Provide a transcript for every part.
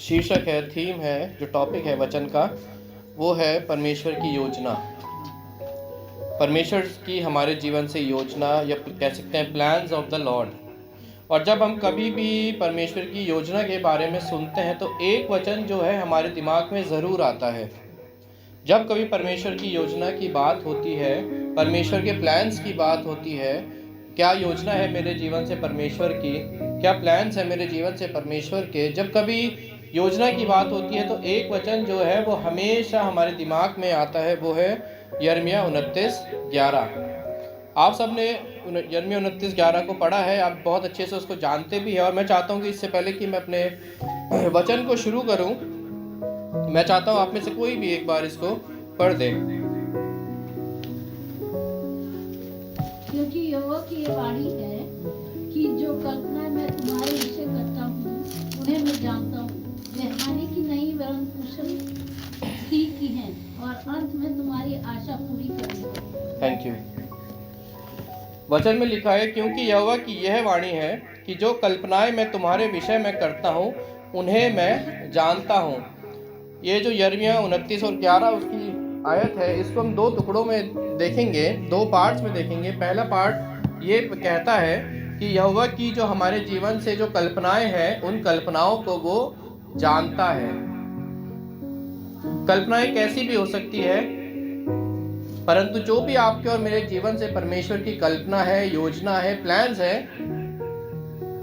शीर्षक है, थीम है, जो टॉपिक है वचन का, वो है परमेश्वर की योजना। परमेश्वर की हमारे जीवन से योजना, या कह सकते हैं प्लान्स ऑफ द लॉर्ड। और जब हम कभी भी परमेश्वर की योजना के बारे में सुनते हैं तो एक वचन जो है हमारे दिमाग में ज़रूर आता है। जब कभी परमेश्वर की योजना की बात होती है, परमेश्वर के प्लान्स की बात होती है, क्या योजना है मेरे जीवन से परमेश्वर की, क्या प्लान्स है मेरे जीवन से परमेश्वर के, जब कभी योजना की बात होती है तो एक वचन जो है वो हमेशा हमारे दिमाग में आता है, वो है यिर्मयाह 29:11। आप सब ने यिर्मयाह 29:11 को पढ़ा है, आप बहुत अच्छे से उसको जानते भी हैं। और मैं चाहता हूँ कि इससे पहले कि मैं अपने वचन को शुरू करूँ, मैं चाहता हूँ आप में से कोई भी एक बार इसको पढ़ दे। क्योंकि यहोवा की ये वाणी है कि जो कल्पना मैं तुम्हारे विषय करता हूँ उन्हें मैं जानता हूँ। वे हानि की नहीं वरन कुशल ठीक की हैं और अंत में तुम्हारी आशा पूरी करेंगे। Thank you. वचन में लिखा है, क्योंकि यहोवा की यह वाणी है कि जो कल्पनाएं मैं तुम्हारे विषय में करता हूँ उन्हें मैं जानता हूँ। ये जो यिर्मयाह 29 और 11 उसकी आयत है, इसको हम दो टुकड़ों में देखेंगे, दो पार्ट्स में देखेंगे। पहला पार्ट ये कहता है कि यहोवा की जो हमारे जीवन से जो कल्पनाएं हैं, उन कल्पनाओं को वो जानता है। कल्पनाएं कैसी भी हो सकती है, परंतु जो भी आपके और मेरे जीवन से परमेश्वर की कल्पना है, योजना है, प्लान्स है,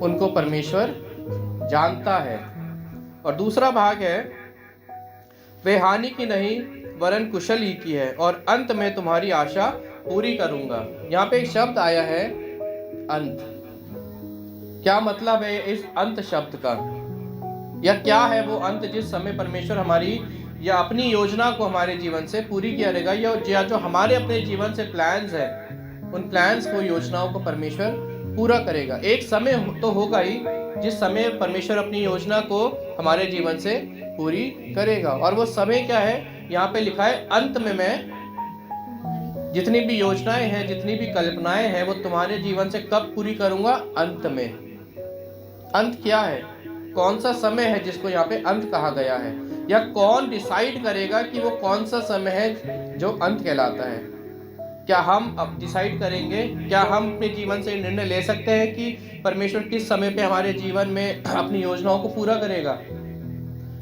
उनको परमेश्वर जानता है। और दूसरा भाग है, वे हानि की नहीं वरन कुशल ही की है और अंत में तुम्हारी आशा पूरी करूंगा। यहाँ पे एक शब्द आया है, अंत। क्या मतलब है इस अंत शब्द का, या क्या है वो अंत जिस समय परमेश्वर हमारी या अपनी योजना को हमारे जीवन से पूरी करेगा, या जो हमारे अपने जीवन से प्लान्स है, उन प्लान्स को, योजनाओं को परमेश्वर पूरा करेगा। एक समय तो होगा ही जिस समय परमेश्वर अपनी योजना को हमारे जीवन से पूरी करेगा। और वो समय क्या है, यहाँ पे लिखा है, अंत में मैं जितनी भी योजनाएं हैं, जितनी भी कल्पनाएं हैं, वो तुम्हारे जीवन से कब पूरी करूंगा, अंत में। अंत क्या है, कौन सा समय है जिसको यहाँ पे अंत कहा गया है, या कौन डिसाइड करेगा कि वो कौन सा समय है जो अंत कहलाता है? क्या हम अब डिसाइड करेंगे? क्या हम अपने जीवन से निर्णय ले सकते हैं कि परमेश्वर किस समय पे हमारे जीवन में अपनी योजनाओं को पूरा करेगा?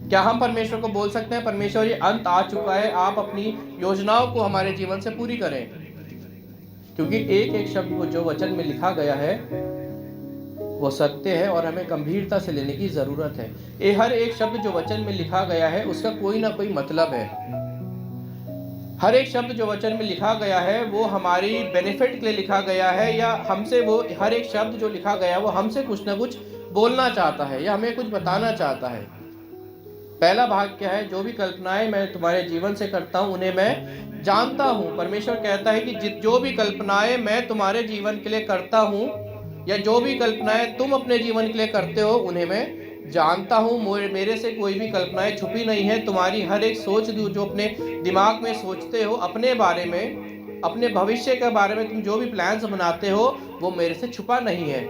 क्या हम परमेश्वर को बोल सकते हैं, परमेश्वर ये अंत आ चुका है, आप अपनी योजनाओं को हमारे जीवन से पूरी करें? क्योंकि एक एक शब्द जो वचन में लिखा गया है वो सत्य है और हमें गंभीरता से लेने की जरूरत है। ये हर एक शब्द जो वचन में लिखा गया है उसका कोई ना कोई मतलब है। हर एक शब्द जो वचन में लिखा गया है वो हमारी बेनिफिट के लिए लिखा गया है, या हमसे वो हर एक शब्द जो लिखा गया है वो हमसे कुछ ना कुछ बोलना चाहता है या हमें कुछ बताना चाहता है। पहला भाग क्या है, जो भी कल्पनाएं मैं तुम्हारे जीवन से करता हूं उन्हें मैं जानता हूं। परमेश्वर कहता है कि जो भी कल्पनाएं मैं तुम्हारे जीवन के लिए करता हूं, या जो भी कल्पनाएं तुम अपने जीवन के लिए करते हो, उन्हें मैं जानता हूं। मेरे से कोई भी कल्पनाएं छुपी नहीं है। तुम्हारी हर एक सोच जो अपने दिमाग में सोचते हो अपने बारे में, अपने भविष्य के बारे में, तुम जो भी प्लान्स बनाते हो वो मेरे से छुपा नहीं है।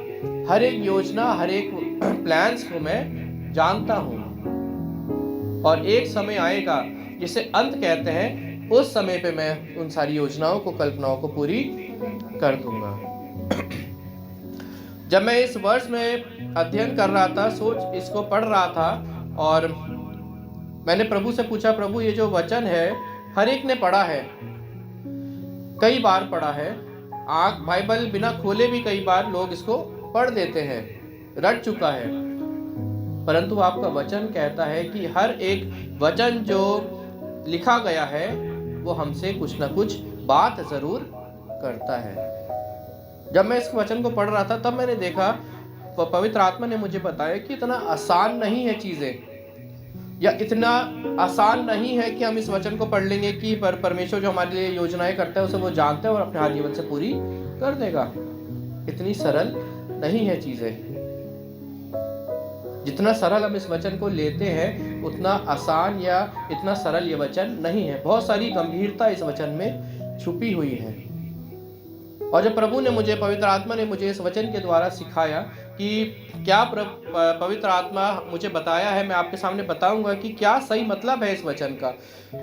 हर एक योजना, हर एक प्लान्स को मैं जानता हूं। और एक समय आएगा जिसे अंत कहते हैं, उस समय पे मैं उन सारी योजनाओं को, कल्पनाओं को पूरी कर दूंगा। जब मैं इस वर्ष में अध्ययन कर रहा था, इसको पढ़ रहा था, और मैंने प्रभु से पूछा, प्रभु ये जो वचन है हर एक ने पढ़ा है, कई बार पढ़ा है, बाइबल बिना खोले भी कई बार लोग इसको पढ़ देते हैं, रट चुका है, परंतु आपका वचन कहता है कि हर एक वचन जो लिखा गया है वो हमसे कुछ ना कुछ बात जरूर करता है। जब मैं इस वचन को पढ़ रहा था तब मैंने देखा, पवित्र आत्मा ने मुझे बताया कि इतना आसान नहीं है चीजें, या इतना आसान नहीं है कि हम इस वचन को पढ़ लेंगे कि परमेश्वर जो हमारे लिए योजनाएं करता है उसे वो जानते हैं और अपने जीवन से पूरी कर देगा। इतनी सरल नहीं है चीजें। जितना सरल हम इस वचन को लेते हैं उतना आसान या इतना सरल ये वचन नहीं है। बहुत सारी गंभीरता इस वचन में छुपी हुई है। और जब प्रभु ने मुझे, पवित्र आत्मा ने मुझे इस वचन के द्वारा सिखाया कि क्या पवित्र आत्मा मुझे बताया है, मैं आपके सामने बताऊंगा कि क्या सही मतलब है इस वचन का।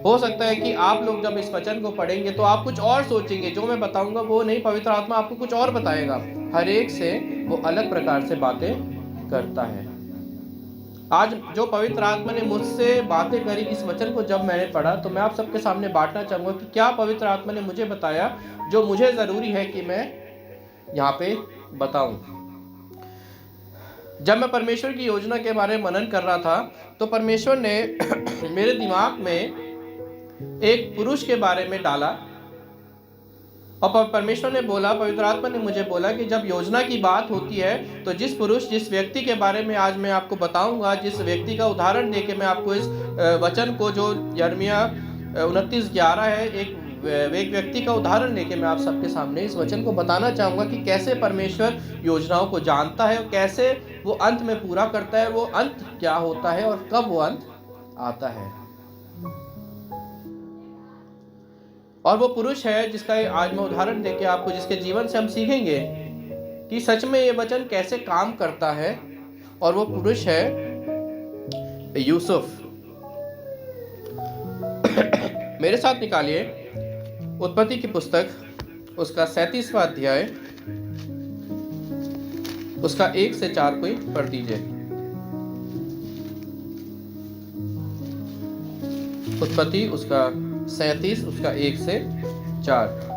हो सकता है कि आप लोग जब इस वचन को पढ़ेंगे तो आप कुछ और सोचेंगे, जो मैं बताऊंगा वो नहीं, पवित्र आत्मा आपको कुछ और बताएगा। हर एक से वो अलग प्रकार से बातें करता है। आज जो पवित्र आत्मा ने मुझसे बातें करी इस वचन को जब मैंने पढ़ा, तो मैं आप सबके सामने बांटना चाहूँगा कि क्या पवित्र आत्मा ने मुझे बताया जो मुझे ज़रूरी है कि मैं यहाँ पे बताऊँ। जब मैं परमेश्वर की योजना के बारे में मनन कर रहा था तो परमेश्वर ने मेरे दिमाग में एक पुरुष के बारे में डाला, और परमेश्वर ने बोला, पवित्र आत्मा ने मुझे बोला कि जब योजना की बात होती है तो जिस पुरुष, जिस व्यक्ति के बारे में आज मैं आपको बताऊंगा, जिस व्यक्ति का उदाहरण देके मैं आपको इस वचन को, जो यिर्मयाह 29:11 है, एक व्यक्ति का उदाहरण लेके मैं आप सबके सामने इस वचन को बताना चाहूँगा कि कैसे परमेश्वर योजनाओं को जानता है और कैसे वो अंत में पूरा करता है, वो अंत क्या होता है और कब वो अंत आता है। और वो पुरुष है जिसका आज मैं उदाहरण देके आपको, जिसके जीवन से हम सीखेंगे कि सच में ये वचन कैसे काम करता है, और वो पुरुष है यूसुफ। मेरे साथ निकालिए उत्पत्ति की पुस्तक, उसका 37वां अध्याय, उसका 1 से 4 कोई पढ़ दीजिए। उत्पत्ति उसका 37, उसका 1 से 4।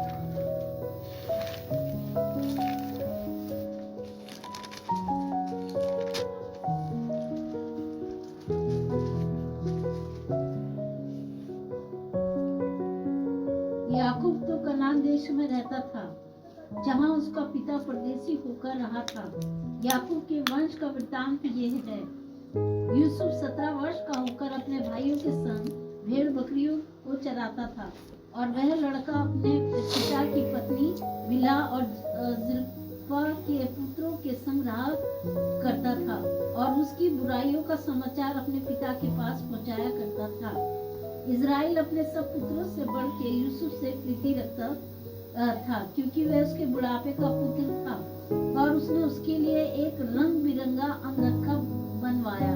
याकूब तो कनान देश में रहता था, जहाँ उसका पिता परदेसी होकर रहा था। याकूब के वंश का वृत्तांत ये है। यूसुफ 17 वर्ष का होकर अपने भाइयों के संग भेड़ बकरियों को चराता था, और वह लड़का अपने पिता की पत्नी बिल्हा और जिल्पा के पुत्रों के संग रहा करता था, और उसकी बुराइयों का समाचार अपने पिता के पास पहुंचाया करता था। इज़राइल अपने सब पुत्रों से बढ़ के यूसुफ से प्रीति रखता था, क्योंकि वह उसके बुढ़ापे का पुत्र था, और उसने उसके लिए एक रंग बिरंगा अंगरखा बनवाया।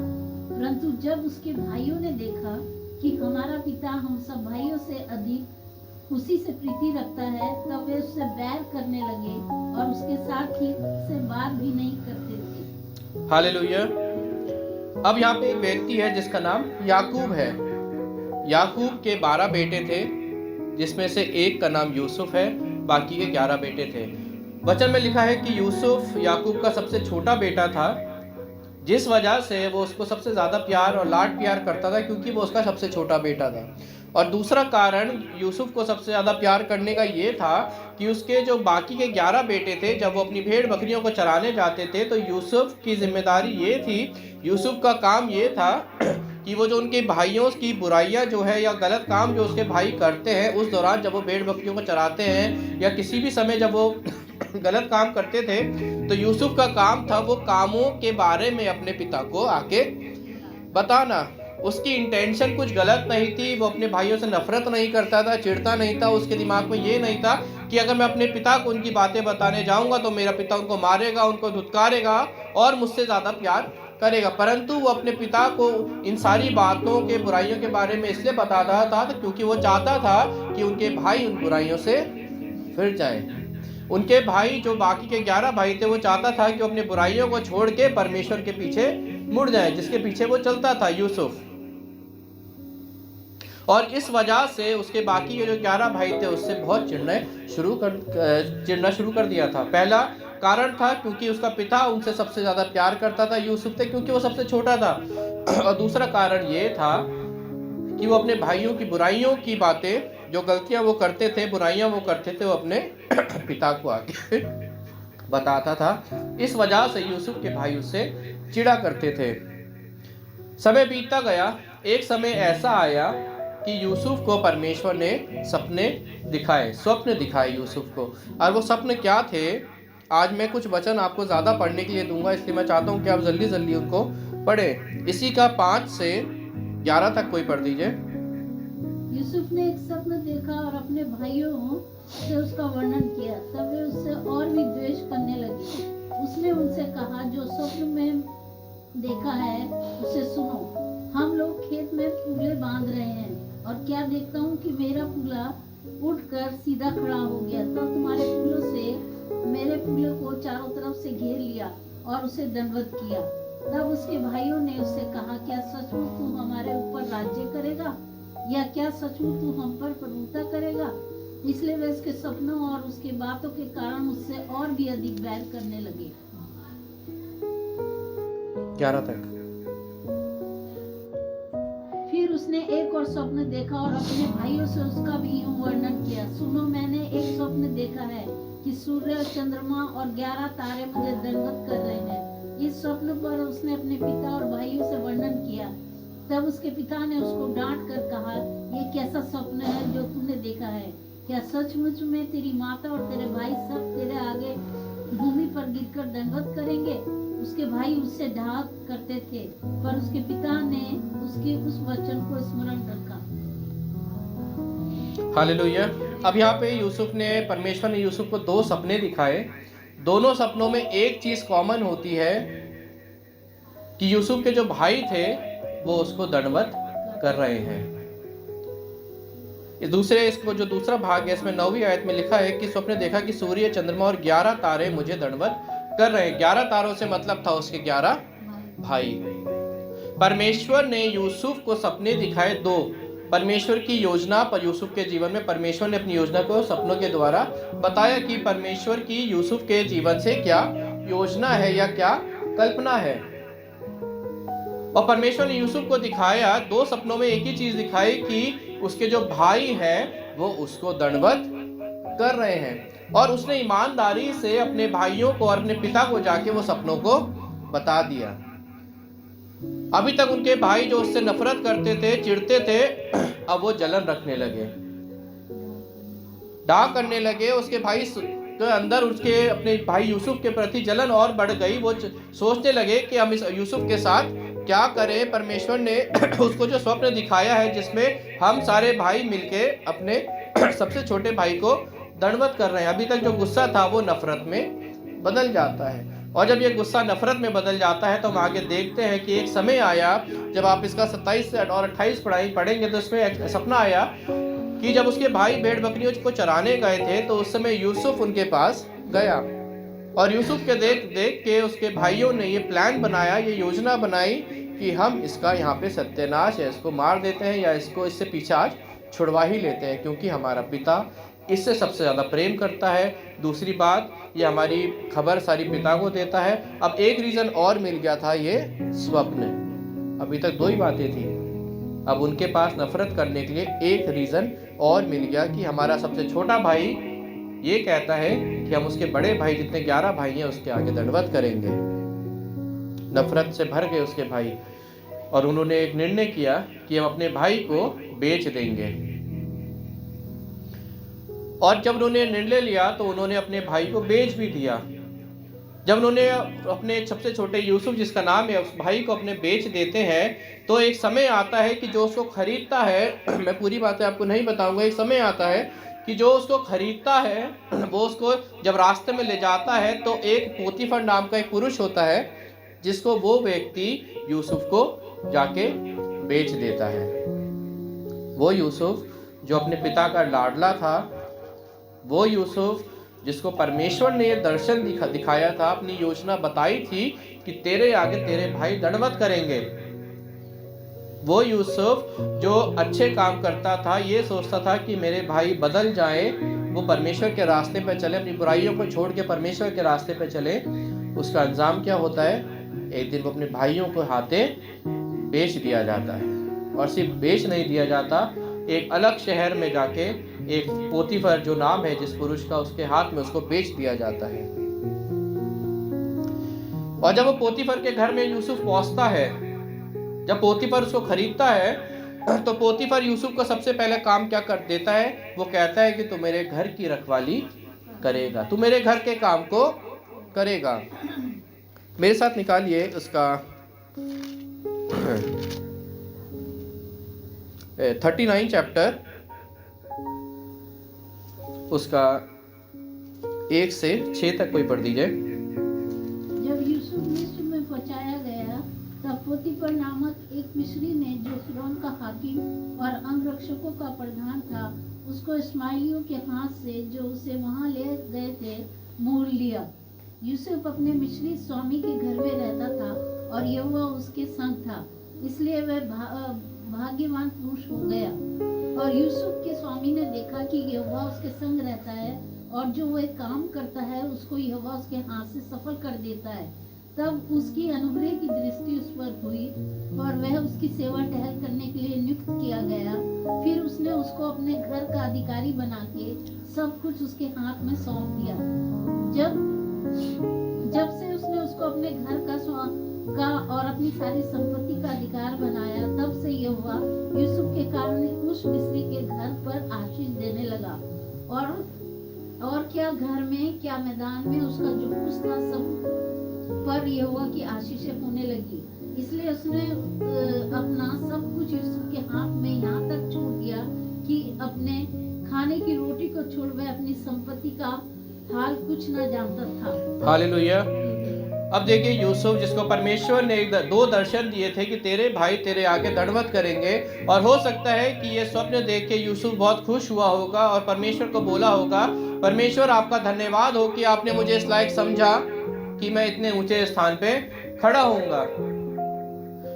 परंतु जब उसके भाइयों ने देखा कि हमारा पिता हम सब भाइयों से अधिक उसी से प्रीति रखता है, तब वे उससे बैर करने लगे और उसके साथ ठीक से बात भी नहीं करते थे। हालेलुया। अब यहाँ पे एक व्यक्ति है जिसका नाम याकूब है। याकूब के 12 बेटे थे, जिसमें से एक का नाम यूसुफ है, बाकी के 11 बेटे थे। वचन में लिखा है कि यूसुफ याकूब का सबसे छोटा बेटा था, जिस वजह से वो उसको सबसे ज़्यादा प्यार और लाड प्यार करता था, क्योंकि वो उसका सबसे छोटा बेटा था। और दूसरा कारण यूसुफ को सबसे ज़्यादा प्यार करने का ये था कि उसके जो बाकी के 11 बेटे थे, जब वो अपनी भेड़ बकरियों को चराने जाते थे तो यूसुफ की जिम्मेदारी ये थी, यूसुफ का काम ये था कि वो जो उनके भाइयों की बुराइयां जो है या गलत काम जो उसके भाई करते हैं, उस दौरान जब वो भेड़ बकरियों को चराते हैं या किसी भी समय जब वो गलत काम करते थे, तो यूसुफ का काम था वो कामों के बारे में अपने पिता को आके बताना। उसकी इंटेंशन कुछ गलत नहीं थी, वो अपने भाइयों से नफरत नहीं करता था, चिढ़ता नहीं था। उसके दिमाग में ये नहीं था कि अगर मैं अपने पिता को उनकी बातें बताने जाऊंगा तो मेरा पिता उनको मारेगा, उनको धुतकारेगा और मुझसे ज़्यादा प्यार करेगा। परंतु वो अपने पिता को इन सारी बातों के, बुराइयों के बारे में इसलिए बताता था क्योंकि वो चाहता था कि उनके भाई उन बुराइयों से फिर जाए। उनके भाई जो बाकी के 11 भाई थे, वो चाहता था कि वो अपनी बुराइयों को छोड़ के परमेश्वर के पीछे मुड़ जाए, जिसके पीछे वो चलता था यूसुफ। और इस वजह से उसके बाकी के जो 11 भाई थे उससे बहुत चिढ़ना शुरू कर दिया था। पहला कारण था क्योंकि उसका पिता उनसे सबसे ज़्यादा प्यार करता था यूसुफ से, क्योंकि वो सबसे छोटा था। और दूसरा कारण ये था कि वो अपने भाइयों की बुराइयों की बातें, जो गलतियां वो करते थे, बुराइयां वो करते थे, वो अपने पिता को आके बताता था। इस वजह से यूसुफ के भाई उससे चिढ़ा करते थे। समय बीतता गया। एक समय ऐसा आया कि यूसुफ को परमेश्वर ने सपने दिखाए, स्वप्न दिखाए यूसुफ को। और वो स्वप्न क्या थे, आज मैं कुछ वचन आपको ज़्यादा पढ़ने के लिए दूंगा, इसलिए मैं चाहता हूँ कि आप जल्दी जल्दी उनको पढ़ें। इसी का 5 से 11 तक कोई पढ़ दीजिए। यूसुफ ने एक स्वप्न देखा और अपने भाइयों से उसका वर्णन किया, तब वे उससे और भी द्वेष करने लगे। उसने उनसे कहा, जो स्वप्न में देखा है उसे सुनो। हम लोग खेत में फूले बांध रहे हैं और क्या देखता हूँ कि मेरा फूला उठकर सीधा खड़ा हो गया। तो तुम्हारे फूलों से मेरे फूलों को चारों तरफ से घेर लिया और उसे दंडवत किया। तब उसके भाइयों ने उससे कहा, क्या सचमुच तू हमारे ऊपर राज्य करेगा, या क्या सचमुच तू हम पर प्रभुता करेगा? इसलिए वे उसके सपनों और उसके बातों के कारण उससे और भी अधिक बैर करने लगे। 11 तक। फिर उसने एक और स्वप्न देखा और अपने भाइयों से उसका भी यूं वर्णन किया, सुनो, मैंने एक स्वप्न देखा है कि सूर्य, चंद्रमा और 11 तारे मुझे दंडवत कर रहे हैं। इस स्वप्न पर उसने अपने पिता और भाइयों से वर्णन किया। तब उसके पिता ने उसको डांट कर कहा, ये कैसा स्वप्न है जो तूने देखा है? क्या सचमुच में तेरी माता और तेरे भाई सब तेरे आगे भूमि पर गिरकर दंडवत करेंगे? उसके भाई उससे ढाक करते थे, पर उसके पिता ने उसके उस वचन को स्मरण रखा। हालेलुया। अब यहाँ पे परमेश्वर ने यूसुफ को 2 सपने दिखाए। दोनों सपनों में एक चीज कॉमन होती है कि यूसुफ के जो भाई थे वो उसको दंडवत कर रहे हैं। इसको जो दूसरा भाग है, इसमें 9वीं आयत में लिखा है कि स्वप्न देखा कि सूर्य, चंद्रमा और 11 तारे मुझे दंडवत कर रहे हैं। 11 तारों से मतलब था उसके 11 भाई। परमेश्वर ने यूसुफ को सपने दिखाए 2। परमेश्वर की योजना पर यूसुफ के जीवन में परमेश्वर ने अपनी योजना को सपनों के द्वारा बताया कि परमेश्वर की यूसुफ के जीवन से क्या योजना है या क्या कल्पना है। और परमेश्वर ने यूसुफ को दिखाया 2 सपनों में एक ही चीज दिखाई कि उसके जो भाई हैं वो उसको दंडवत कर रहे हैं। और उसने ईमानदारी से अपने भाइयों को और अपने पिता को जाके वो सपनों को बता दिया। अभी तक उनके भाई जो उससे नफरत करते थे, चिढ़ते थे, अब वो जलन रखने लगे, डाक करने लगे। उसके भाई के अंदर उसके अपने भाई यूसुफ के प्रति जलन और बढ़ गई। वो सोचने लगे कि हम इस यूसुफ के साथ क्या करें। परमेश्वर ने उसको जो स्वप्न दिखाया है जिसमें हम सारे भाई मिलके अपने सबसे छोटे भाई को दंडवत कर रहे हैं। अभी तक जो गुस्सा था वो नफरत में बदल जाता है, और जब ये गुस्सा नफरत में बदल जाता है तो हम आगे देखते हैं कि एक समय आया, जब आप इसका 27 और 28 पढ़ेंगे तो इसमें एक सपना आया कि जब उसके भाई भेड़ बकरियों को चराने गए थे तो उस समय यूसुफ उनके पास गया, और यूसुफ के देख के उसके भाइयों ने ये प्लान बनाया, ये योजना बनाई कि हम इसका यहाँ पे सत्यानाश है, इसको मार देते हैं या इससे पीछे आज छुड़वा ही लेते हैं, क्योंकि हमारा पिता इससे सबसे ज़्यादा प्रेम करता है। दूसरी बात, ये हमारी खबर सारी पिता को देता है। अब एक रीज़न और मिल गया था, ये स्वप्न। अभी तक 2 ही बातें थी, अब उनके पास नफरत करने के लिए एक रीज़न और मिल गया कि हमारा सबसे छोटा भाई ये कहता है कि हम उसके बड़े भाई जितने 11 भाई हैं उसके आगे दंडवत करेंगे। नफरत से भर गए उसके भाई, और उन्होंने एक निर्णय किया कि हम अपने भाई को बेच देंगे। और जब उन्होंने निर्णय लिया तो उन्होंने अपने भाई को बेच भी दिया। जब उन्होंने अपने सबसे छोटे यूसुफ, जिसका नाम है, उस भाई को अपने बेच देते हैं, तो एक समय आता है कि जो उसको खरीदता है, मैं पूरी बातें आपको नहीं बताऊंगा, एक समय आता है कि जो उसको खरीदता है वो उसको जब रास्ते में ले जाता है तो एक पोतीफर नाम का एक पुरुष होता है जिसको वो व्यक्ति यूसुफ को जाके बेच देता है। वो यूसुफ जो अपने पिता का लाडला था, वो यूसुफ जिसको परमेश्वर ने ये दर्शन दिखाया था, अपनी योजना बताई थी कि तेरे आगे तेरे भाई दंडवत करेंगे, वो यूसुफ जो अच्छे काम करता था, ये सोचता था कि मेरे भाई बदल जाएं, वो परमेश्वर के रास्ते पे चले, अपनी बुराइयों को छोड़ के परमेश्वर के रास्ते पे चले, उसका अंजाम क्या होता है? एक दिन वो अपने भाइयों को हाथे बेच दिया जाता है। और सिर्फ बेच नहीं दिया जाता, एक अलग शहर में जाके एक पोतीफर जो नाम है जिस पुरुष का, उसके हाथ में उसको बेच दिया जाता है। और जब वो पोतीफर के घर में यूसुफ पहुंचता है, जब पोतीफर उसको खरीदता है तो पोतीफर यूसुफ को सबसे पहले काम क्या कर देता है? वो कहता है कि तू मेरे घर की रखवाली करेगा, तू मेरे घर के काम को करेगा। मेरे साथ निकालिए उसका 39 चैप्टर, उसका 1 से 6 तक कोई पढ़ दीजिए। फिरौन का हाकिम और अंगरक्षकों का प्रधान था, उसको इस्माइलियों के हाथ से जो उसे वहां ले गए थे मोल लिया। यूसुफ अपने मिस्री स्वामी के घर में रहता था और यहोवा उसके संग था, इसलिए वह भाग्यवान पुरुष हो गया। और यूसुफ के स्वामी ने देखा कि यहोवा उसके संग रहता है और जो वह काम करता है उसको यहोवा उसके हाथ से सफल कर देता है। तब उसकी अनुग्रह की दृष्टि उस पर हुई और वह उसकी सेवा टहल करने के लिए नियुक्त किया गया। फिर उसने उसको अपने घर का अधिकारी बना के सब कुछ उसके हाथ में सौंप दिया। जब से उसने उसको अपने घर का और अपनी सारी संपत्ति का अधिकार बनाया, तब से यहोवा यूसुफ के कारण उस मिस्री के घर पर आशीष देने लगा। और क्या घर में क्या मैदान में उसका जो कुछ था सब पर यहोवा की आशीषें होने लगी। इसलिए उसने अपना सब कुछ यूसुफ के हाथ में यहाँ तक छोड़ दिया कि अपने खाने की रोटी को छोड़ वह अपनी संपत्ति का हाल कुछ न जानता था। हालेलुया। अब देखिए यूसुफ, जिसको परमेश्वर ने दो दर्शन दिए थे कि तेरे भाई तेरे आगे दंडवत करेंगे, और हो सकता है कि ये स्वप्न देख के यूसुफ बहुत खुश हुआ होगा और परमेश्वर को बोला होगा, परमेश्वर आपका धन्यवाद हो कि आपने मुझे इस लायक समझा कि मैं इतने ऊंचे स्थान पे खड़ा होऊंगा।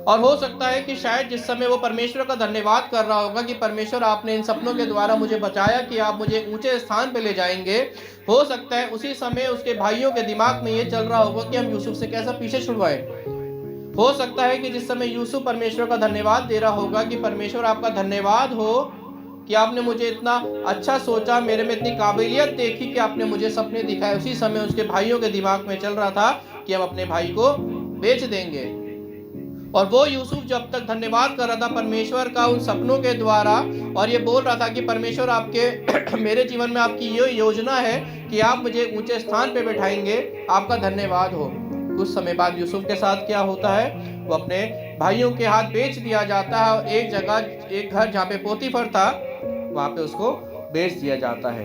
और हो सकता है कि शायद जिस समय वो परमेश्वर का धन्यवाद कर रहा होगा कि परमेश्वर आपने इन सपनों के द्वारा मुझे बचाया कि आप मुझे ऊंचे स्थान पे ले जाएंगे, हो सकता है उसी समय उसके भाइयों के दिमाग में ये चल रहा होगा कि हम यूसुफ से कैसा पीछे छुड़वाएं। हो सकता है कि जिस समय यूसुफ परमेश्वर का धन्यवाद दे रहा होगा कि परमेश्वर आपका धन्यवाद हो कि आपने मुझे इतना अच्छा सोचा, मेरे में इतनी काबिलियत देखी कि आपने मुझे सपने दिखाए, उसी समय उसके भाइयों के दिमाग में चल रहा था कि हम अपने भाई को बेच देंगे। और वो यूसुफ जो अब तक धन्यवाद कर रहा था परमेश्वर का उन सपनों के द्वारा, और ये बोल रहा था कि परमेश्वर आपके मेरे जीवन में आपकी ये योजना है कि आप मुझे ऊंचे स्थान पे बैठाएंगे, आपका धन्यवाद हो। कुछ समय बाद यूसुफ के साथ क्या होता है, वो अपने भाइयों के हाथ बेच दिया जाता है और एक घर जहाँ पे पोतीफर था वहाँ पे उसको बेच दिया जाता है।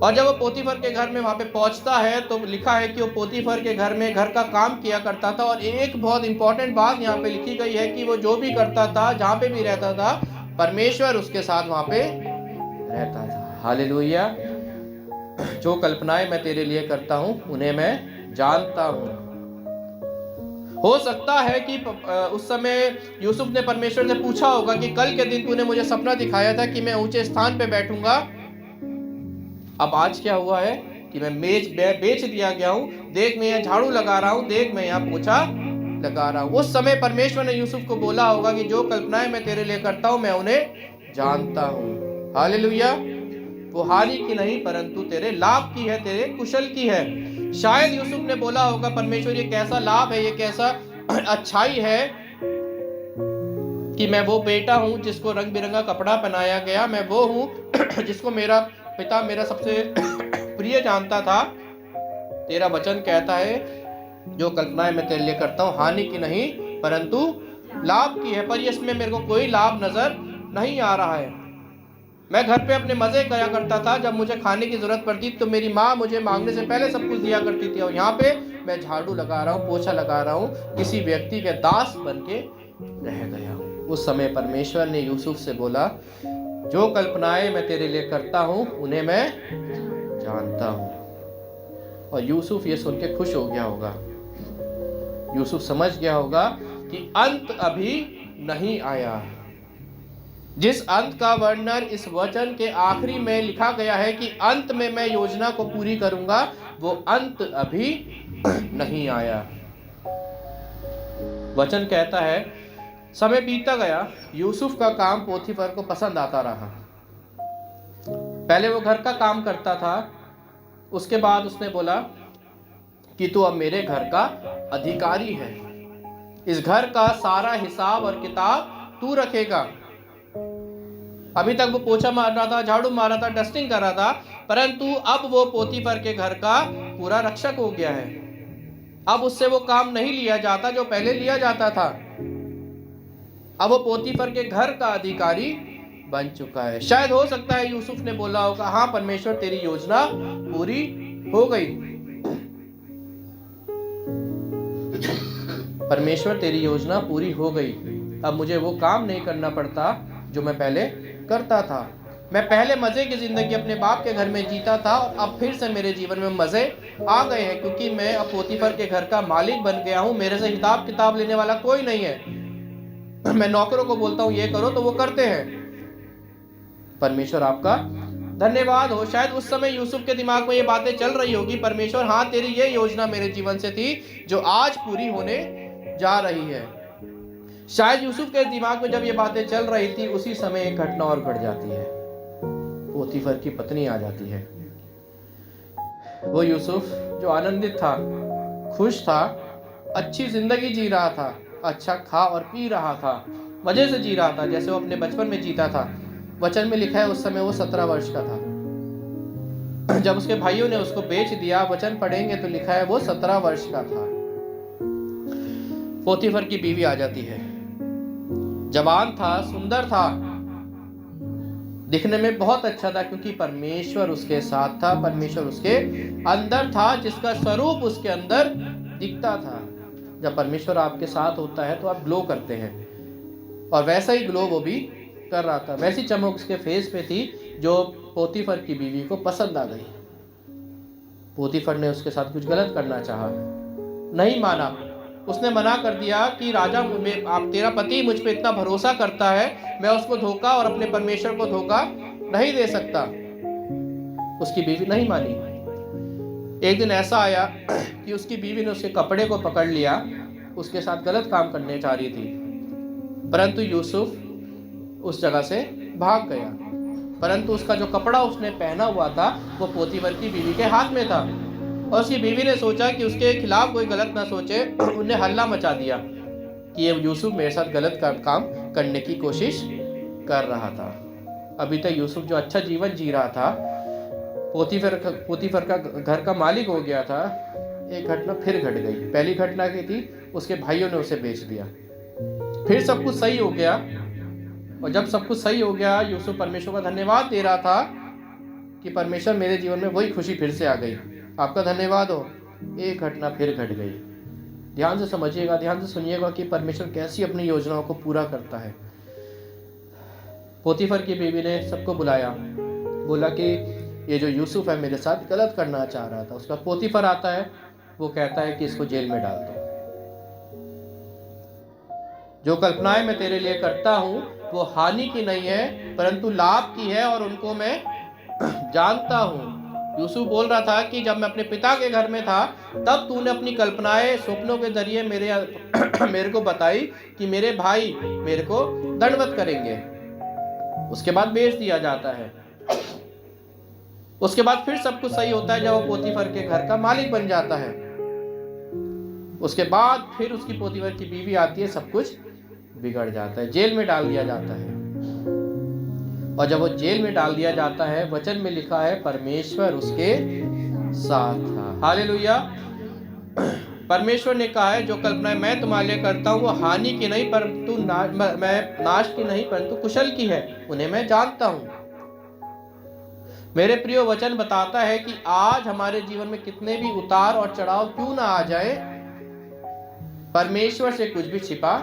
और जब वो पोतीफर के घर में वहाँ पे पहुँचता है तो लिखा है कि वो पोतीफर के घर में घर का काम किया करता था। और एक बहुत इंपॉर्टेंट बात यहाँ पे लिखी गई है कि वो जो भी करता था, जहाँ पे भी रहता था, परमेश्वर उसके साथ वहाँ पे रहता था। हालेलुया। जो कल्पनाएं मैं तेरे लिए करता हूँ उन्हें मैं जानता हूँ। हो सकता है कि उस समय यूसुफ ने परमेश्वर से पूछा होगा कि कल के दिन तूने मुझे सपना दिखाया था कि मैं ऊंचे स्थान पे बैठूंगा, अब आज क्या हुआ है कि मैं बेच दिया गया हूँ, देख मैं यहाँ झाड़ू लगा रहा हूँ, देख मैं यहाँ पोछा लगा रहा हूँ। उस समय परमेश्वर ने यूसुफ को बोला होगा कि जो कल्पनाएं मैं तेरे लिए करता हूँ मैं उन्हें जानता हूँ। हालेलुया। वो हानि की नहीं परंतु तेरे लाभ की है, तेरे कुशल की है। शायद यूसुफ ने बोला होगा, परमेश्वर ये कैसा लाभ है, ये कैसा अच्छाई है कि मैं वो बेटा हूँ जिसको रंग बिरंगा कपड़ा पहनाया गया, मैं वो हूँ जिसको मेरा पिता मेरा सबसे प्रिय जानता था। तेरा वचन कहता है जो कल्पनाएं मैं तेरे लिए करता हूँ हानि की नहीं परंतु लाभ की है, पर इसमें मेरे को कोई लाभ नजर नहीं आ रहा है। मैं घर पे अपने मजे किया करता था, जब मुझे खाने की जरूरत पड़ती तो मेरी माँ मुझे मांगने से पहले सब कुछ दिया करती थी, और यहाँ पे मैं झाड़ू लगा रहा हूँ, पोछा लगा रहा हूँ, किसी व्यक्ति के दास बन के रह गया हूँ। उस समय परमेश्वर ने यूसुफ से बोला, जो कल्पनाएं मैं तेरे लिए करता हूँ उन्हें मैं जानता हूँ। और यूसुफ ये सुन के खुश हो गया होगा। यूसुफ समझ गया होगा कि अंत अभी नहीं आया। जिस अंत का वर्णन इस वचन के आखिरी में लिखा गया है कि अंत में मैं योजना को पूरी करूंगा, वो अंत अभी नहीं आया। वचन कहता है समय बीतता गया, यूसुफ का काम पोतीफर को पसंद आता रहा। पहले वो घर का काम करता था, उसके बाद उसने बोला कि तू अब मेरे घर का अधिकारी है, इस घर का सारा हिसाब और किताब तू रखेगा। अभी तक वो पोछा मार रहा था, झाड़ू मार रहा था, डस्टिंग कर रहा था, परंतु अब वो पोतीफर के घर का पूरा रक्षक हो गया है। अब उससे वो काम नहीं लिया जाता जो पहले लिया जाता था। अब वो पोतीफर के घर का अधिकारी बन चुका है। शायद हो सकता है यूसुफ ने बोला होगा, हाँ परमेश्वर तेरी योजना पूरी हो गई, परमेश्वर तेरी योजना पूरी हो गई। अब मुझे वो काम नहीं करना पड़ता जो मैं पहले करता था। मैं पहले मज़े की ज़िंदगी अपने बाप के घर में जीता था और अब फिर से मेरे जीवन में मज़े आ गए हैं, क्योंकि मैं अब पोतीफर के घर का मालिक बन गया हूँ। मेरे से हिसाब किताब लेने वाला कोई नहीं है। मैं नौकरों को बोलता हूँ ये करो तो वो करते हैं। परमेश्वर आपका धन्यवाद हो। शायद उस समय यूसुफ के दिमाग में ये बातें चल रही होगी, परमेश्वर हाँ तेरी ये योजना मेरे जीवन से थी जो आज पूरी होने जा रही है। शायद यूसुफ के दिमाग में जब ये बातें चल रही थी उसी समय एक घटना और घट जाती है। पोतीफर की पत्नी आ जाती है। वो यूसुफ जो आनंदित था, खुश था, अच्छी जिंदगी जी रहा था, अच्छा खा और पी रहा था, मजे से जी रहा था जैसे वो अपने बचपन में जीता था। वचन में लिखा है उस समय वो 17 वर्ष का था। जब उसके भाइयों ने उसको बेच दिया, वचन पढ़ेंगे तो लिखा है वो 17 वर्ष का था। पोतीफर की बीवी आ जाती है। जवान था, सुंदर था, दिखने में बहुत अच्छा था, क्योंकि परमेश्वर उसके साथ था, परमेश्वर उसके अंदर था, जिसका स्वरूप उसके अंदर दिखता था। जब परमेश्वर आपके साथ होता है तो आप ग्लो करते हैं, और वैसा ही ग्लो वो भी कर रहा था। वैसी चमक उसके फेस पे थी जो पोतीफर की बीवी को पसंद आ गई। पोतीफर ने उसके साथ कुछ गलत करना चाहा, नहीं माना। उसने मना कर दिया कि राजा, आप तेरा पति मुझ पे इतना भरोसा करता है, मैं उसको धोखा और अपने परमेश्वर को धोखा नहीं दे सकता। उसकी बीवी नहीं मानी। एक दिन ऐसा आया कि उसकी बीवी ने उसके कपड़े को पकड़ लिया, उसके साथ गलत काम करने चाह रही थी, परंतु यूसुफ उस जगह से भाग गया। परंतु उसका जो कपड़ा उसने पहना हुआ था वो पोतीफर की बीवी के हाथ में था, और उसकी बीवी ने सोचा कि उसके खिलाफ कोई गलत ना सोचे। उन्हें हल्ला मचा दिया कि ये यूसुफ मेरे साथ गलत काम करने की कोशिश कर रहा था। अभी तक यूसुफ जो अच्छा जीवन जी रहा था, पोतीफर का घर का मालिक हो गया था। एक घटना फिर घट गई। पहली घटना की थी उसके भाइयों ने उसे बेच दिया। फिर सब कुछ सही हो गया, और जब सब कुछ सही हो गया, यूसुफ परमेश्वर का धन्यवाद दे रहा था कि परमेश्वर मेरे जीवन में वही खुशी फिर से आ गई, आपका धन्यवाद हो। एक घटना फिर घट गई। ध्यान से समझिएगा, ध्यान से सुनिएगा कि परमेश्वर कैसी अपनी योजनाओं को पूरा करता है। पोतीफर की बीवी ने सबको बुलाया, बोला कि ये जो यूसुफ है मेरे साथ गलत करना चाह रहा था। उसका पोतीफर आता है, वो कहता है कि इसको जेल में डाल दो। जो कल्पनाएं मैं तेरे लिए करता हूं वो हानि की नहीं है परंतु लाभ की है, और उनको मैं जानता हूं। यूसुफ बोल रहा था कि जब मैं अपने पिता के घर में था तब तूने अपनी कल्पनाएं स्वप्नों के जरिए मेरे को बताई कि मेरे भाई मेरे को दंडवत करेंगे। उसके बाद बेच दिया जाता है। उसके बाद फिर सब कुछ सही होता है जब वो पोतीफर के घर का मालिक बन जाता है। उसके बाद फिर उसकी पोतीफर की बीवी आती है, सब कुछ बिगड़ जाता है, जेल में डाल दिया जाता है। और जब वो जेल में डाल दिया जाता है, वचन में लिखा है परमेश्वर उसके साथ था। हालेलुया। परमेश्वर ने कहा है जो कल्पनाएं मैं तुम्हारे लिए करता हूँ वो हानि की नहीं परंतु मैं नाश की नहीं परंतु कुशल की है, उन्हें मैं जानता हूँ। मेरे प्रिय, वचन बताता है कि आज हमारे जीवन में कितने भी उतार और चढ़ाव क्यों ना आ जाए, परमेश्वर से कुछ भी छिपा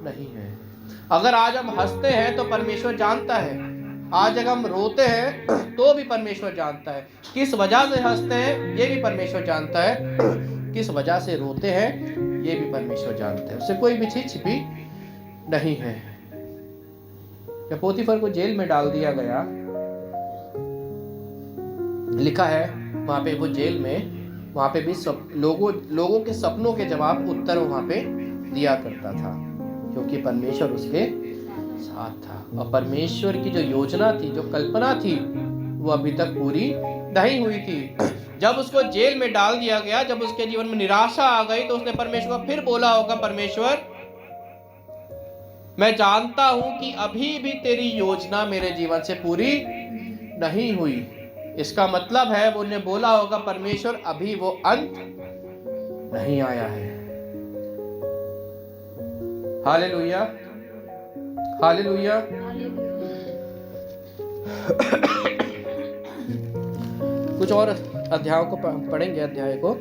नहीं है। अगर आज हम हंसते हैं तो परमेश्वर जानता है, आज अगर हम रोते हैं तो भी परमेश्वर जानता है। किस वजह से हंसते हैं ये भी परमेश्वर जानता है, किस वजह से रोते हैं ये भी परमेश्वर जानता है। उससे कोई भी चीज छिपी नहीं है। जब पोतीफर को जेल में डाल दिया गया, लिखा है वहां पे वो जेल में, वहां पे भी सब लोगों के सपनों के जवाब उत्तर वहां पे दिया करता था, क्योंकि परमेश्वर उसके साथ था। और परमेश्वर की जो योजना थी, जो कल्पना थी, वो अभी तक पूरी नहीं हुई थी। जब उसको जेल में डाल दिया गया, जब उसके जीवन में निराशा आ गई, तो उसने परमेश्वर को फिर बोला होगा, परमेश्वर मैं जानता हूं कि अभी भी तेरी योजना मेरे जीवन से पूरी नहीं हुई। इसका मतलब है वो ने बोला होगा, परमेश्वर अभी वो अंत नहीं आया है। Hallelujah, hallelujah. कुछ और अध्यायों को पढ़ेंगे, अध्याय को।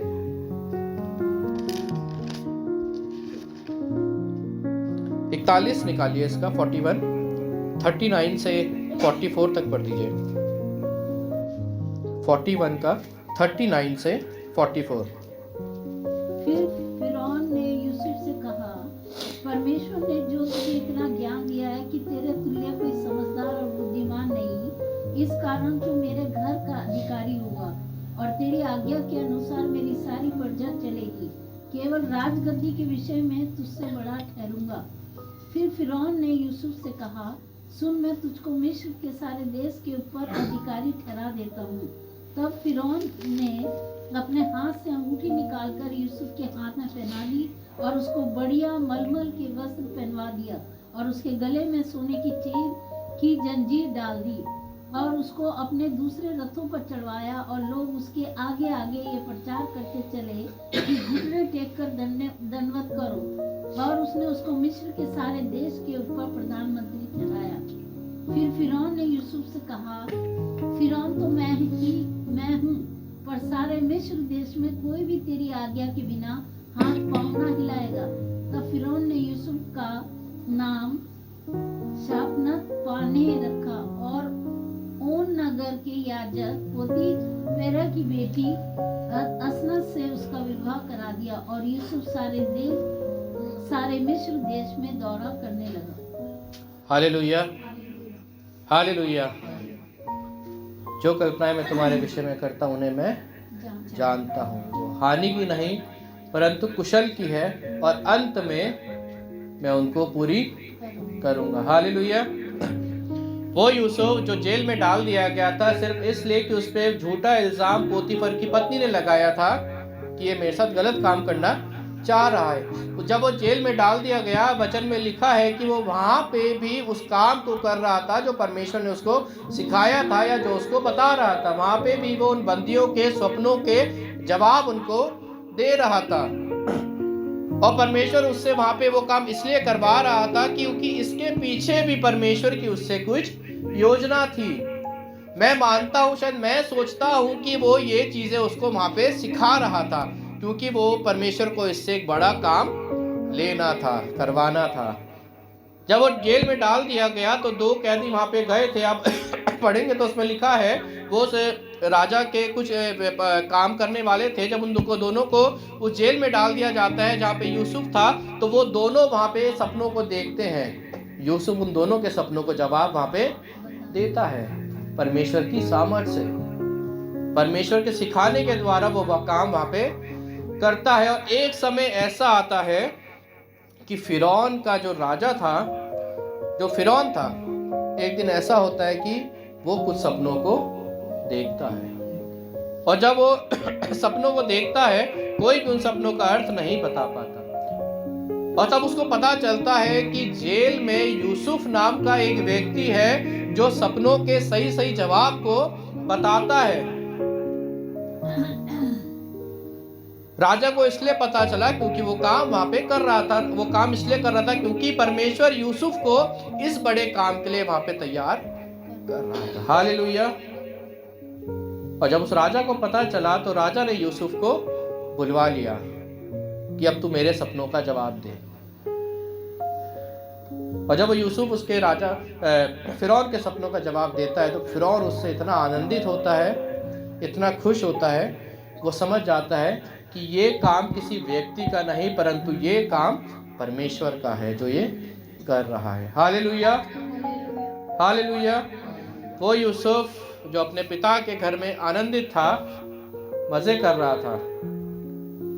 41 निकालिए इसका, 41, 39 से 44 तक पढ़ दीजिए। 41 का 39 से 44। फिर फिरौन ने यूसुफ से कहा, परमेश्वर ने जो तुझे इतना ज्ञान दिया है कि तेरे तुल्य कोई समझदार और बुद्धिमान नहीं, इस कारण तू मेरे घर का अधिकारी होगा और तेरी आज्ञा के अनुसार मेरी सारी प्रजा चलेगी। केवल राजगद्दी के विषय में तुझसे बड़ा ठहरूंगा। फिर फिरौन ने यूसुफ से कहा, सुन, मैं तुझको मिस्र के सारे देश के ऊपर अधिकारी ठहरा देता हूँ। तब फिरौन ने अपने हाथ से अंगूठी निकालकर यूसुफ के हाथ में पहना दी और उसको बढ़िया मलमल के वस्त्र पहनवा दिया और उसके गले में सोने की चेन की जंजीर डाल दी और उसको अपने दूसरे रथों पर चढ़वाया और लोग उसके आगे आगे ये प्रचार करते चले कि घुटने टेक कर दंडवत करो। और उसने उसको मिस्र के सारे देश के ऊपर प्रधानमंत्री ठहराया। फिर फिरौन ने यूसुफ से कहा, फिरौन तो मैं हूँ, पर सारे मिस्र देश में कोई भी तेरी आज्ञा के बिना हाथ पाँव ना हिलाएगा। तब फिरौन ने यूसुफ का नाम शापनत पानेह रखा और ओन नगर के याजक पोतीफेरा की बेटी असनत से उसका विवाह करा दिया और यूसुफ सारे मिस्र देश में दौरा करने लगा। Hallelujah, hallelujah. जो कल्पनाएं मैं तुम्हारे विषय में करता हूँ उन्हें मैं जानता हूँ, वो हानि की नहीं परंतु कुशल की है और अंत में मैं उनको पूरी करूँगा। हालेलुया। वो यूसुफ जो जेल में डाल दिया गया था सिर्फ इसलिए कि उस पर झूठा इल्जाम पोतीफर की पत्नी ने लगाया था कि ये मेरे साथ गलत काम करना चाह रहा है। तो जब वो जेल में डाल दिया गया, वचन में लिखा है कि वो वहाँ पे भी उस काम को कर रहा था जो परमेश्वर ने उसको सिखाया था या जो उसको बता रहा था। वहाँ पे भी वो उन बंदियों के स्वप्नों के जवाब उनको दे रहा था और परमेश्वर उससे वहाँ पे वो काम इसलिए करवा रहा था क्योंकि इसके पीछे भी परमेश्वर की उससे कुछ योजना थी। मैं मानता हूँ, शायद मैं सोचता हूँ कि वो ये चीज़ें उसको वहाँ पे सिखा रहा था क्योंकि वो परमेश्वर को इससे एक बड़ा काम लेना था, करवाना था। जब वो जेल में डाल दिया गया तो 2 कैदी वहाँ पे गए थे। आप पढ़ेंगे तो उसमें लिखा है वो राजा के कुछ काम करने वाले थे। जब उन दोनों को उस जेल में डाल दिया जाता है जहाँ पे यूसुफ था, तो वो दोनों वहाँ पे सपनों को देखते हैं। यूसुफ उन दोनों के सपनों को जवाब वहाँ पे देता है परमेश्वर की सामर्थ से, परमेश्वर के सिखाने के द्वारा वो काम वहाँ पे करता है। और एक समय ऐसा आता है कि फिरौन का जो राजा था, जो फिरौन था, एक दिन ऐसा होता है कि वो कुछ सपनों को देखता है और जब वो सपनों को देखता है कोई भी उन सपनों का अर्थ नहीं बता पाता और तब उसको पता चलता है कि जेल में यूसुफ नाम का एक व्यक्ति है जो सपनों के सही सही जवाब को बताता है। राजा को इसलिए पता चला क्योंकि वो काम वहां पे कर रहा था, वो काम इसलिए कर रहा था क्योंकि परमेश्वर यूसुफ को इस बड़े काम के लिए वहां पे तैयार कर रहा था। हालेलुया। और जब उस राजा को पता चला तो राजा ने यूसुफ को बुलवा लिया कि अब तू मेरे सपनों का जवाब दे। और जब यूसुफ उसके राजा फिरौन के सपनों का जवाब देता है तो फिरौन उससे इतना आनंदित होता है, इतना खुश होता है, वो समझ जाता है कि ये काम किसी व्यक्ति का नहीं परंतु ये काम परमेश्वर का है जो ये कर रहा है। Hallelujah, hallelujah. वो यूसुफ जो अपने पिता के घर में आनंदित था, मजे कर रहा था,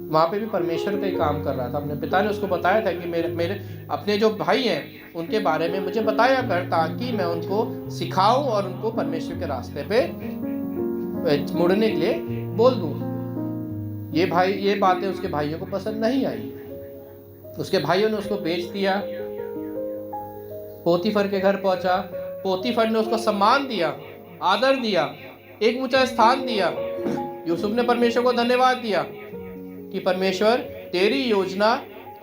वहाँ पे भी परमेश्वर का ही काम कर रहा था। अपने पिता ने उसको बताया था कि मेरे अपने जो भाई हैं उनके बारे में मुझे बताया कर ताकि मैं उनको सिखाऊं और उनको परमेश्वर के रास्ते पे मुड़ने के लिए बोल दूं। ये बातें उसके भाइयों को पसंद नहीं आई। उसके भाइयों ने उसको बेच दिया, पोतीफर के घर पहुंचा। पोतीफर ने उसको सम्मान दिया, आदर दिया, एक ऊंचा स्थान दिया। यूसुफ ने परमेश्वर को धन्यवाद दिया कि परमेश्वर तेरी योजना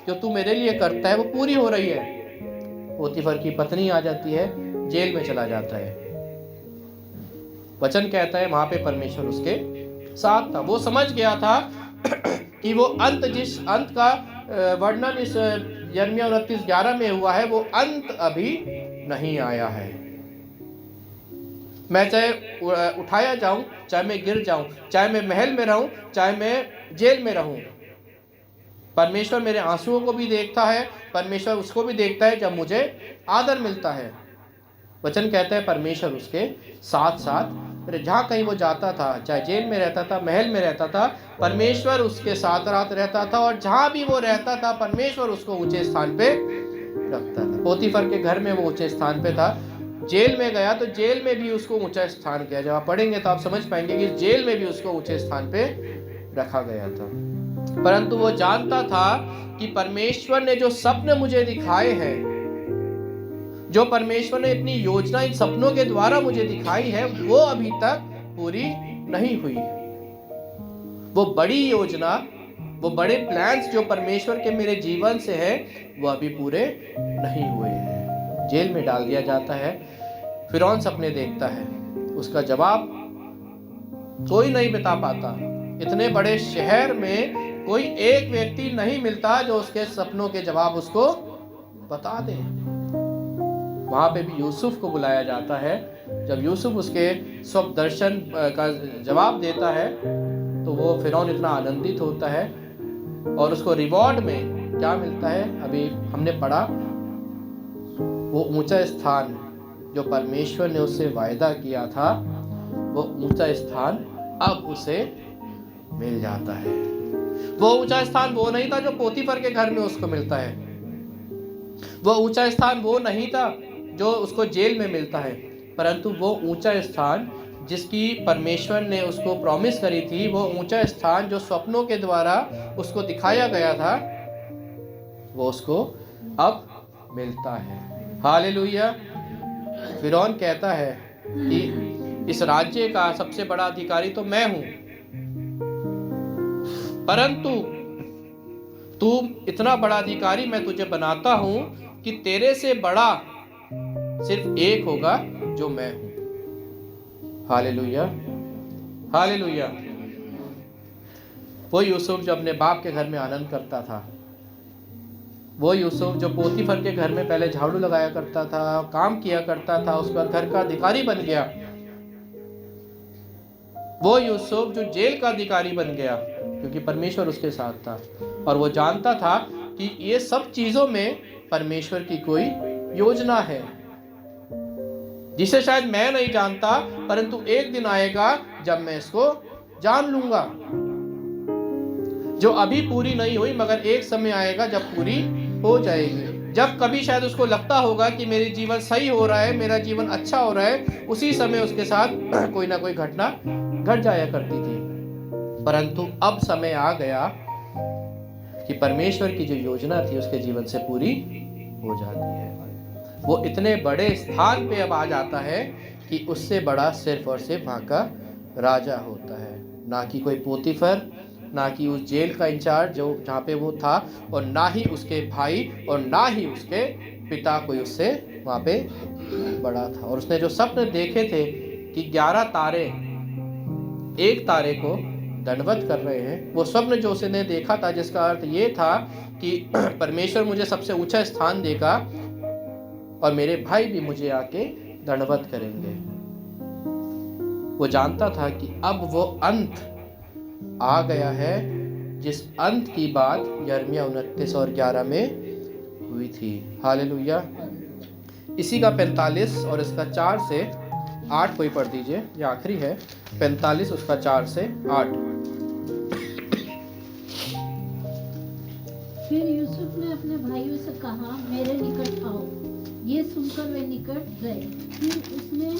जो तू मेरे लिए करता है वो पूरी हो रही है। पोतीफर की पत्नी आ जाती है, जेल में चला जाता है। वचन कहता है वहां पे परमेश्वर उसके साथ था। वो समझ गया था कि वो जिस अंत का वर्णन इस यिर्मयाह 29:11 में हुआ है वो अंत अभी नहीं आया है। मैं चाहे उठाया जाऊं, चाहे मैं गिर जाऊं, चाहे मैं महल में रहूं, चाहे मैं जेल में रहूं, परमेश्वर मेरे आंसुओं को भी देखता है, परमेश्वर उसको भी देखता है जब मुझे आदर मिलता है। वचन कहता है परमेश्वर उसके साथ साथ, जहाँ कहीं वो जाता था, चाहे जेल में रहता था, महल में रहता था, परमेश्वर उसके साथ रात रहता था, और जहाँ भी वो रहता था परमेश्वर उसको ऊंचे स्थान पे रखता था। पोतीफर के घर में वो ऊंचे स्थान पे था, जेल में गया तो जेल में भी उसको ऊंचा स्थान किया। जब आप पढ़ेंगे तो आप समझ पाएंगे कि जेल में भी उसको ऊंचे स्थान पे रखा गया था। परंतु वो जानता था कि परमेश्वर ने जो सपने मुझे दिखाए हैं, जो परमेश्वर ने अपनी योजना इन सपनों के द्वारा मुझे दिखाई है, वो अभी तक पूरी नहीं हुई। वो बड़ी योजना, वो बड़े प्लान्स जो परमेश्वर के मेरे जीवन से है, वो अभी पूरे नहीं हुए हैं। जेल में डाल दिया जाता है, फिरौन सपने देखता है, उसका जवाब कोई नहीं बता पाता। इतने बड़े शहर में कोई एक व्यक्ति नहीं मिलता जो उसके सपनों के जवाब उसको बता दे। वहां पे भी यूसुफ को बुलाया जाता है। जब यूसुफ उसके स्वप्न दर्शन का जवाब देता है तो वो फिरौन इतना आनंदित होता है, और उसको रिवॉर्ड में क्या मिलता है अभी हमने पढ़ा, वो ऊंचा स्थान जो परमेश्वर ने उससे वायदा किया था, वो ऊंचा स्थान अब उसे मिल जाता है। वो ऊंचा स्थान वो नहीं था जो पोतीफर के घर में उसको मिलता है, वो ऊंचा स्थान वो नहीं था जो उसको जेल में मिलता है, परंतु वो ऊंचा स्थान जिसकी परमेश्वर ने उसको प्रॉमिस करी थी, वो ऊंचा स्थान जो स्वप्नों के द्वारा उसको दिखाया गया था, वो उसको अब मिलता है। हालेलुया। फिरौन कहता है कि इस राज्य का सबसे बड़ा अधिकारी तो मैं हूं, परंतु तू इतना बड़ा अधिकारी मैं तुझे बनाता हूं कि तेरे से बड़ा सिर्फ एक होगा जो मैं हूं। Hallelujah, hallelujah. वो यूसुफ जो अपने बाप के घर में आनंद करता था, वो यूसुफ जो पोतीफर के घर में पहले झाड़ू लगाया करता था, काम किया करता था, उसके बाद घर का अधिकारी बन गया, वो यूसुफ जो जेल का अधिकारी बन गया क्योंकि परमेश्वर उसके साथ था, और वो जानता था कि ये सब चीजों में परमेश्वर की कोई योजना है जिसे शायद मैं नहीं जानता, परंतु एक दिन आएगा जब मैं इसको जान लूंगा, जो अभी पूरी नहीं हुई मगर एक समय आएगा जब पूरी हो जाएगी। जब कभी शायद उसको लगता होगा कि मेरी जीवन सही हो रहा है, मेरा जीवन अच्छा हो रहा है, उसी समय उसके साथ कोई ना कोई घटना घट जाया करती थी। परंतु अब समय आ गया कि परमेश्वर की जो योजना थी उसके जीवन से पूरी हो जाती है। वो इतने बड़े स्थान पे अब आ जाता है कि उससे बड़ा सिर्फ और सिर्फ वहाँ का राजा होता है, ना कि कोई पोतीफर, ना कि उस जेल का इंचार्ज जो जहाँ पे वो था, और ना ही उसके भाई और ना ही उसके पिता कोई उससे वहाँ पे बड़ा था। और उसने जो स्वप्न देखे थे कि 11 तारे एक तारे को दंडवत कर रहे हैं, वो स्वप्न जो उसने देखा था जिसका अर्थ ये था कि परमेश्वर मुझे सबसे ऊंचा स्थान देगा और मेरे भाई भी मुझे आके दंडवत करेंगे। वो जानता था कि अब वो अंत आ गया है जिस अंत की बात यिर्मयाह 29 और 11 में हुई थी। हालेलुया। इसी का 45 और इसका 4 से 8 कोई पढ़ दीजिए, ये आखिरी है। 45 उसका 4 से 8। फिर यूसुफ ने अपने भाइयों से कहा, मेरे निकट आओ। ये सुनकर वे निकट गए। फिर उसने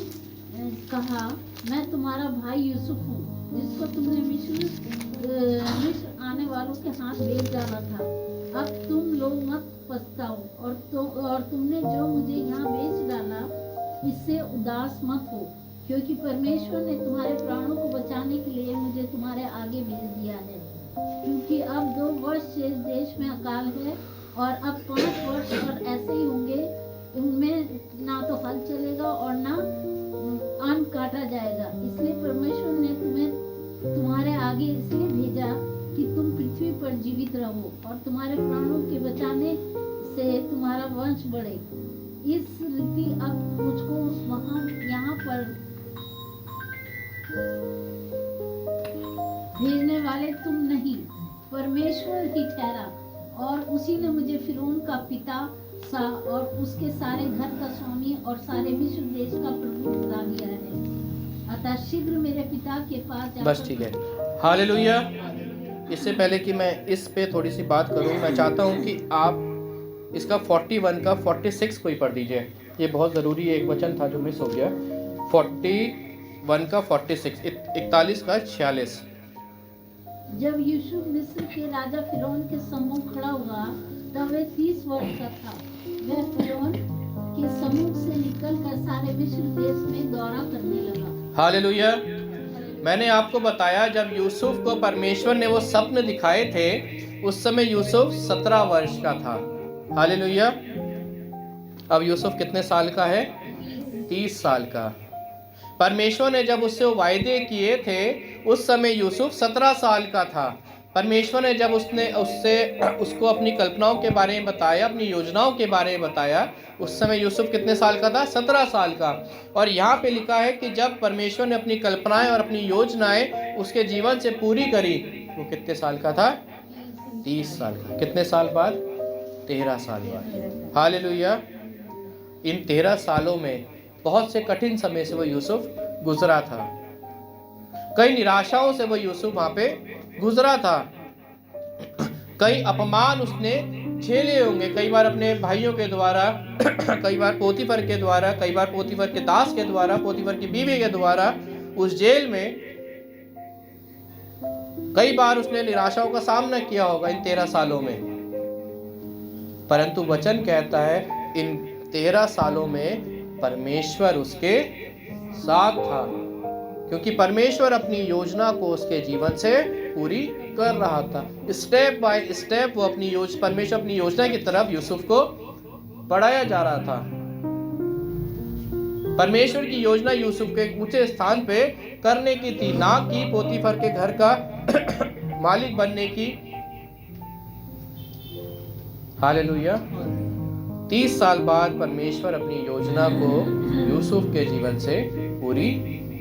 कहा, मैं तुम्हारा भाई यूसुफ हूँ, जिसको तुमने मिस्र आने वालों के हाथ बेच डाला था। अब तुम लोग मत पछताओ, और तुमने जो मुझे यहाँ बेच डाला इससे उदास मत हो, क्योंकि परमेश्वर ने तुम्हारे प्राणों को बचाने के लिए मुझे तुम्हारे आगे भेज दिया है। क्योंकि अब 2 वर्ष शेष देश में अकाल है, और अब 5 वर्ष और ऐसे ही होंगे, उनमें ना तो हल चलेगा और ना अन्न काटा जाएगा। इसलिए परमेश्वर ने तुम्हें तुम्हारे आगे इसलिए भेजा कि तुम पृथ्वी पर जीवित रहो और तुम्हारे प्राणों के बचाने परमेश्वर ही ठहरा और उसी ने मुझे फिरौन का पिता सा और उसके सारे घर का स्वामी और सारे मिस्र देश का प्रभु बना दिया है। अतः शीघ्र मेरे पिता के पास जाकर बस ठीक है। हालेलुया। इससे पहले कि मैं इस पे थोड़ी सी बात करूं, मैं चाहता हूं कि आप इसका 41 का 46 कोई पढ़ दीजिए। ये बहुत ज़रूरी है, एक वचन था जो मिस हो गया। 41 का 46, 41 का 46। जब यूसुफ मिस्र के राजा फिरौन के सम्मुख खड़ा हुआ तब वह 30 वर्ष का था। वह फिरौन के सम्मुख से निकलकर सारे मिस्र देश में दौरा करने लगा। हालेलुया। मैंने आपको बताया जब यूसुफ को परमेश्वर ने वो स्वप्न दिखाए थे उस समय यूसुफ 17 वर्ष का था। हालेलुया। अब यूसुफ कितने साल का है? 30 साल का। परमेश्वर ने जब उससे वायदे किए थे उस समय यूसुफ 17 साल का था। परमेश्वर ने जब उसको अपनी कल्पनाओं के बारे में बताया, अपनी योजनाओं के बारे में बताया, उस समय यूसुफ कितने साल का था? 17 साल का। और यहाँ पे लिखा है कि जब परमेश्वर ने अपनी कल्पनाएं और अपनी योजनाएं उसके जीवन से पूरी करी, वो कितने साल का था? 30 साल का। कितने साल बाद? 13 साल बाद। हालेलुया। इन 13 सालों में बहुत से कठिन समय से वो यूसुफ गुजरा था। कई निराशाओं से वो यूसुफ वहाँ पे गुजरा था। कई अपमान उसने झेले होंगे, कई बार अपने भाइयों के द्वारा, कई बार पोतीफर के द्वारा, कई बार पोतीफर के दास के द्वारा, पोतीफर की बीवी के द्वारा। उस जेल में कई बार उसने निराशाओं का सामना किया होगा इन 13 सालों में। परंतु वचन कहता है इन 13 सालों में परमेश्वर उसके साथ था, क्योंकि परमेश्वर अपनी योजना को उसके जीवन से पूरी कर रहा था। स्टेप बाय स्टेप वो परमेश्वर अपनी योजना की तरफ यूसुफ को बढ़ाया जा रहा था। परमेश्वर की योजना यूसुफ के ऊंचे स्थान पे करने की थी, ना कि पोतीफर के घर का मालिक बनने की। हालेलुया। 30 साल बाद परमेश्वर अपनी योजना को यूसुफ के जीवन से पूरी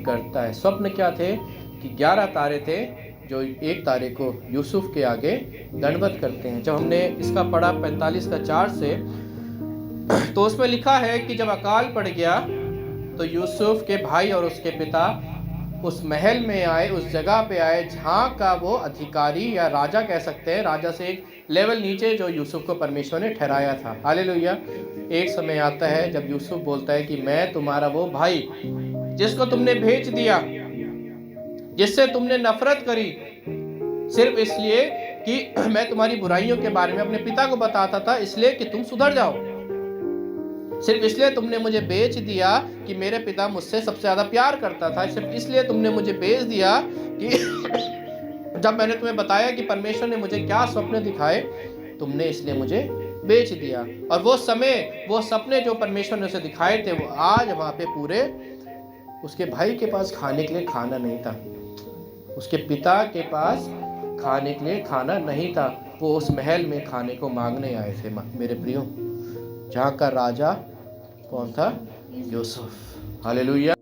करता है। स्वप्न क्या थे कि 11 तारे थे जो एक तारे को यूसुफ के आगे दंडवत करते हैं। जब हमने इसका पढ़ा 45 का 4 से, तो उसमें लिखा है कि जब अकाल पड़ गया तो यूसुफ के भाई और उसके पिता उस महल में आए, उस जगह पे आए जहाँ का वो अधिकारी या राजा कह सकते हैं, राजा से एक लेवल नीचे जो यूसुफ को परमेश्वर ने ठहराया था। हालेलुया। एक समय आता है जब यूसुफ बोलता है कि मैं तुम्हारा वो भाई जिसको तुमने भेज दिया, जिससे तुमने नफरत करी, सिर्फ इसलिए कि मैं तुम्हारी बुराइयों के बारे में अपने पिता को बताता था, इसलिए कि तुम सुधर जाओ। सिर्फ इसलिए तुमने मुझे बेच दिया कि मेरे पिता मुझसे सबसे ज़्यादा प्यार करता था। सिर्फ इसलिए तुमने मुझे बेच दिया कि जब मैंने तुम्हें बताया कि परमेश्वर ने मुझे क्या स्वप्न दिखाए, तुमने इसलिए मुझे बेच दिया। और वो समय, वो सपने जो परमेश्वर ने उसे दिखाए थे, वो आज वहाँ पे पूरे। उसके भाई के पास खाने के लिए खाना नहीं था, उसके पिता के पास खाने के लिए खाना नहीं था। वो उस महल में खाने को मांगने आए थे मेरे प्रियो, जहाँ का राजा कौन था? यूसुफ। हालेलुया।